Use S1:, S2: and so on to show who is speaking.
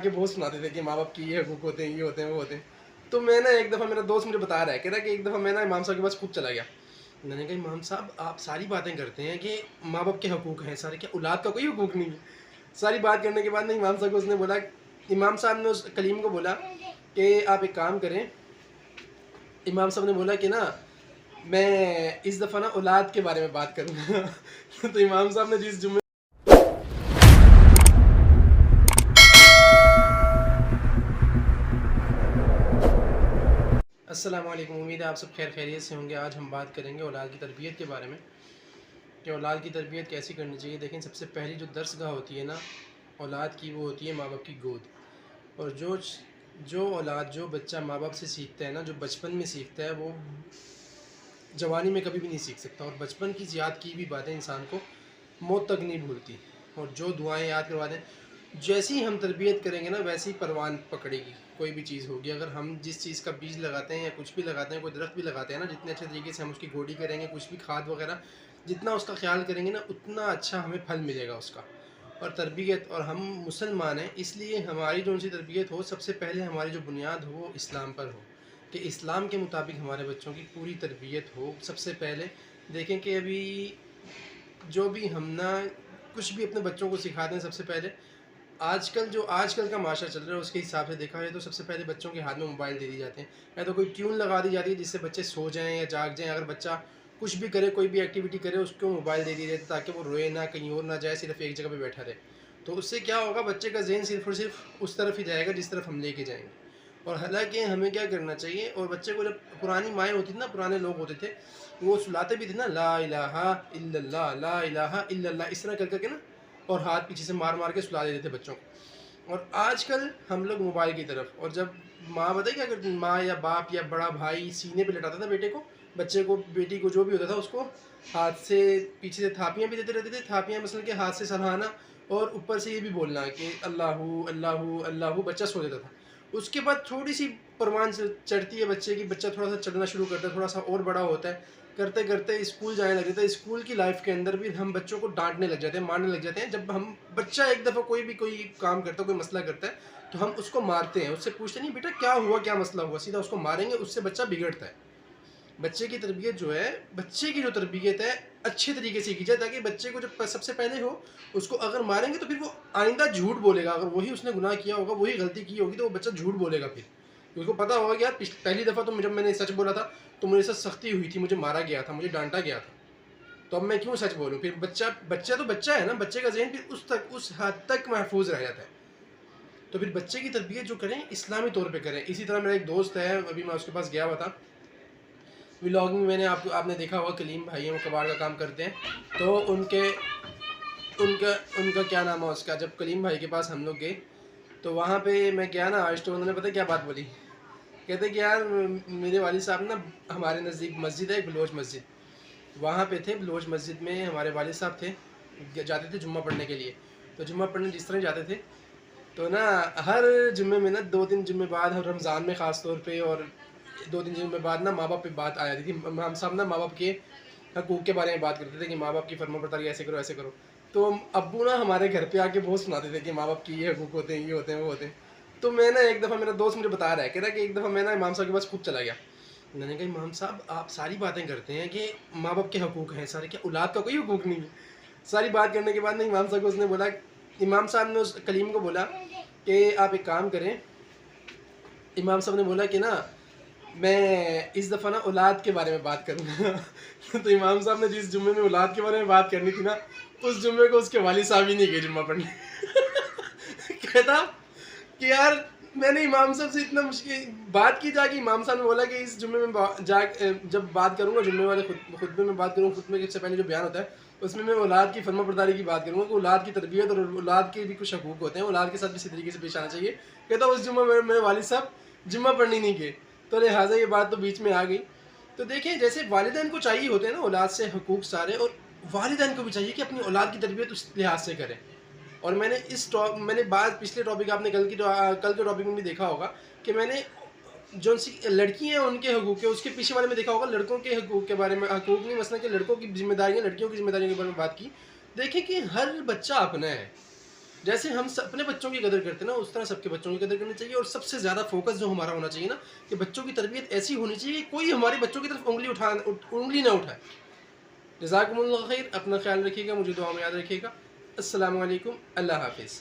S1: के बहुत सुनाते थे कि माँ बाप की ये हकूक़ होते हैं, ये होते हैं, वो होते हैं। तो मैं ना एक दफ़ा मेरा दोस्त मुझे बता रहा है, कह रहा है कि एक दफ़ा मैं ना इमाम साहब के पास खुद चला गया। मैंने कहा इमाम साहब आप सारी बातें करते हैं कि माँ बाप के हकूक़ हैं सारे, क्या औलाद का कोई हकूक़ नहीं है? सारी बात करने के बाद ना इमाम साहब को उसने बोला, इमाम साहब ने उस कलीम को बोला कि आप एक काम करें। इमाम साहब ने बोला कि ना मैं इस दफ़ा ना औलाद के बारे में बात करूँगा। तो इमाम साहब ने जिस जुम्मे अस्सलाम वालेकुम, उम्मीद है आप सब खैर खैरियत से होंगे। आज हम बात करेंगे औलाद की तरबियत के बारे में कि औलाद की तरबियत कैसी करनी चाहिए। देखें, सबसे पहली जो दरसगाह होती है ना औलाद की, वो होती है माँ बाप की गोद। और जो औलाद, जो बच्चा माँ बाप से सीखता है ना, जो बचपन में सीखता है, वो जवानी में कभी भी नहीं सीख सकता। और बचपन की याद की भी बातें इंसान को मौत तक नहीं भूलती। और जो दुआएं याद करवा दें, जैसी ही हम तरबियत करेंगे ना वैसी परवान पकड़ेगी। कोई भी चीज़ होगी, अगर हम जिस चीज़ का बीज लगाते हैं या कुछ भी लगाते हैं, कोई दरख्त भी लगाते हैं ना, जितने अच्छे तरीके से हम उसकी गोडी करेंगे, कुछ भी खाद वगैरह जितना उसका ख्याल करेंगे ना, उतना अच्छा हमें फल मिलेगा उसका। और तरबियत, और हम मुसलमान हैं इसलिए हमारी जो उनसी तरबियत हो, सबसे पहले हमारी जो बुनियाद हो वो इस्लाम पर हो, कि इस्लाम के मुताबिक हमारे बच्चों की पूरी तरबियत हो। सबसे पहले देखें कि अभी जो भी हम ना कुछ भी अपने बच्चों को सिखाते हैं, सबसे पहले आजकल का माशरा चल रहा है उसके हिसाब से देखा जाए तो सबसे पहले बच्चों के हाथ में मोबाइल दे दी जाते हैं, या तो कोई ट्यून लगा दी जाती है जिससे बच्चे सो जाएं या जाग जाएं। अगर बच्चा कुछ भी करे, कोई भी एक्टिविटी करे, उसको मोबाइल दे दी जाती है ताकि वो रोए ना, कहीं और ना जाए, सिर्फ एक जगह पे बैठा रहे। तो उससे क्या होगा, बच्चे का ज़हन सिर्फ और सिर्फ उस तरफ ही जाएगा जिस तरफ हम लेके जाएंगे। और हालांकि हमें क्या करना चाहिए, और बच्चे को जब पुरानी माएँ होती थी ना, पुराने लोग होते थे, वो सुलाते भी थे ना, ला इलाहा इल्लल्लाह, ला इलाहा इल्लल्लाह, इस तरह कर करके ना, और हाथ पीछे से मार मार के सुला देते थे बच्चों को। और आजकल हम लोग मोबाइल की तरफ, और जब माँ बताए क्या करती, माँ या बाप या बड़ा भाई सीने पे लटाता था बेटे को, बच्चे को, बेटी को, जो भी होता था, उसको हाथ से पीछे से थापियाँ भी देते रहते थे। थापियाँ मसलन के हाथ से सरहाना, और ऊपर से ये भी बोलना कि अल्लाहू अल्लाहू अल्लाहू, बच्चा सो जाता था। उसके बाद थोड़ी सी परवान चढ़ती है बच्चे की, बच्चा थोड़ा सा चलना शुरू करता है, थोड़ा सा और बड़ा होता है, करते करते स्कूल जाने लग जाता है। स्कूल की लाइफ के अंदर भी हम बच्चों को डांटने लग जाते हैं, मारने लग जाते हैं। जब हम बच्चा एक दफ़ा कोई काम करता है, कोई मसला करता है, तो हम उसको मारते हैं, उससे पूछते नहीं बेटा क्या हुआ, क्या मसला हुआ, सीधा उसको मारेंगे, उससे बच्चा बिगड़ता है। बच्चे की तरबियत जो है, बच्चे की जो तरबियत है अच्छे तरीके से की जाए, ताकि बच्चे को जब सबसे पहले हो, उसको अगर मारेंगे तो फिर वो आइंदा झूठ बोलेगा। अगर वही उसने गुनाह किया होगा, वही गलती की होगी, तो वो बच्चा झूठ बोलेगा। फिर उसको पता होगा कि यार पहली दफ़ा तो जब मैंने सच बोला था तो मुझे साथ सख्ती हुई थी, मुझे मारा गया था, मुझे डांटा गया था, तो अब मैं क्यों सच बोलूँ। फिर बच्चा बच्चा तो बच्चा है ना, बच्चे का ज़हन फिर उस हद तक महफूज रह जाता है। तो फिर बच्चे की तरबियत जो करें, इस्लामी तौर पे करें। इसी तरह मेरा एक दोस्त है, अभी मैं उसके पास गया हुआ था, व्लॉगिंग मैंने आपने देखा होगा, कलीम भाई हैं, वो कबाड़ का काम करते हैं। तो उनके उनका उनका क्या नाम है उसका, जब कलीम भाई के पास हम लोग गए, तो वहाँ पे मैं गया ना, आज तो उन्होंने पता क्या बात बोली, कहते कि यार मेरे वालिद साहब ना, हमारे नज़दीक मस्जिद है बलोच मस्जिद, वहाँ पे थे बलोच मस्जिद में हमारे वालिद साहब थे, जाते थे जुम्मा पढ़ने के लिए। तो जुम्मा पढ़ने जिस तरह जाते थे, तो ना हर जुम्मे में ना 2-3 जुम्मे बाद, हर रमज़ान में ख़ास तौर पे, और 2-3 जुम्मे बाद ना माँ बाप पे बात आ जाती थी। हम सब ना माँ बाप के हकूक़ के बारे में बात करते थे कि माँ बाप की फरमाबरदारी ऐसे करो, ऐसे करो। तो अब्बू ना हमारे घर पे आके बहुत सुनाते थे कि माँ बाप की ये हकूक़ होते हैं, ये होते हैं, वो होते हैं। तो मैं ना एक दफ़ा, मेरा दोस्त मुझे बता रहा है, कह रहा है कि एक दफ़ा मैं ना इमाम साहब के पास खुद चला गया। मैंने कहा इमाम साहब आप सारी बातें करते हैं कि माँ बाप के हकूक़ हैं सारे, क्या औलाद का कोई हकूक़ नहीं है? सारी बात करने के बाद ना इमाम साहब को उसने बोला, इमाम साहब ने उस कलीम को बोला कि आप एक काम करें। इमाम साहब ने बोला कि ना मैं इस दफ़ा ना औलाद के बारे में बात करूँगा। तो इमाम साहब ने जिस जुम्मे में औलाद के बारे में बात करनी थी ना, उस जुम्मे को उसके वालिद साहब ही नहीं गए जुम्मा पढ़ने। कहता कि यार मैंने इमाम साहब से इतना मुश्किल बात की, जाके इमाम साहब ने बोला कि इस जुम्मे में जब बात करूँगा, जुम्मे वाले खुतबे में बात करूँ, खुतबे से पहले जो बयान होता है उसमें मैं औलाद की फर्माबरदारी की बात करूँगा, कि औलाद की तरबियत और औलाद के भी कुछ हकूक़ होते हैं, औलाद के साथ भी इसी तरीके से पेश आना चाहिए। कहता उस जुम्मे में मेरे वालिद साहब जुम्मा पढ़ने नहीं गए, तो लिहाजा ये बात तो बीच में आ गई। तो देखिए, जैसे वालिदैन को चाहिए होते हैं ना औलाद से हकूक़ सारे, और वालिदैन को भी चाहिए कि अपनी औलाद की तरबियत उस लिहाज से करें। और मैंने बात पिछले टॉपिक, आपने कल के टॉपिक में भी देखा होगा कि मैंने जो सी लड़की हैं उनके हकूक़ है, उसके पीछे वाले में देखा होगा लड़कों के हकूक़ के बारे में, हकूक़ नहीं मसलन कि लड़कों की ज़िम्मेदारियाँ, लड़कियों की ज़िम्मेदारियों के बारे में बात की। देखें कि हर बच्चा अपना है, جیسے ہم اپنے بچوں کی قدر کرتے ہیں نا، اس طرح سب کے بچوں کی قدر کرنی چاہیے، اور سب سے زیادہ فوکس جو ہمارا ہونا چاہیے نا کہ بچوں کی تربیت ایسی ہونی چاہیے کہ کوئی ہمارے بچوں کی طرف انگلی نہ اٹھائے۔ جزاکم اللہ خیر، اپنا خیال رکھیے گا، مجھے دعا میں یاد رکھیے گا۔ السلام علیکم، اللہ حافظ۔